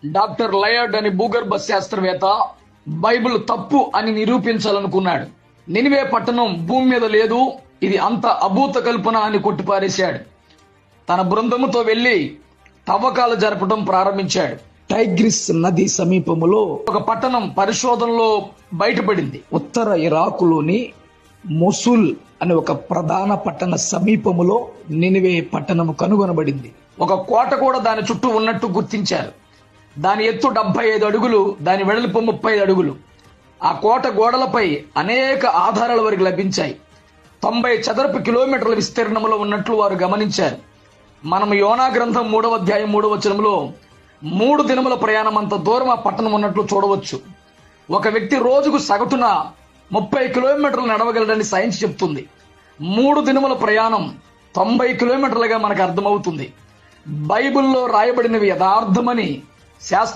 Doctor లయర్డ్ అని భూగర్భ శాస్త్రవేత్త బైబిల్ తప్పు అని నిరూపించాలనుకున్నాడు. నినివే పట్టణం భూమి మీద లేదు, ఇది అంత అభూత కల్పన అని కొట్టిపారేశాడు. తన బృందముతో వెళ్లి తవ్వకాలు జరపడం ప్రారంభించాడు. టైగ్రిస్ నది సమీపములో ఒక పట్టణం పరిశోధనలో బయటపడింది. ఉత్తర ఇరాకులోని మొసూల్ అనే ఒక ప్రధాన పట్టణ సమీపములో నినివే పట్టణము కనుగొనబడింది. ఒక కోట కూడా దాని చుట్టూ ఉన్నట్టు గుర్తించారు. దాని ఎత్తు 75 అడుగులు, దాని వెడల్పు 30 అడుగులు. ఆ కోట గోడలపై అనేక ఆధారాల వరకు లభించాయి. 90 చదరపు కిలోమీటర్ల విస్తీర్ణంలో ఉన్నట్లు వారు గమనించారు. మనం యోనా గ్రంథం 3వ అధ్యాయం 3వ వచనంలో 3 దినముల ప్రయాణం అంత దూరం ఆ పట్టణం ఉన్నట్లు చూడవచ్చు. ఒక వ్యక్తి రోజుకు సగటున 30 కిలోమీటర్లు నడవగలడని సైన్స్ చెప్తుంది. 3 దినముల ప్రయాణం 90 కిలోమీటర్లుగా మనకు అర్థమవుతుంది. బైబిల్లో రాయబడినవి యథార్థమని శాస్త్ర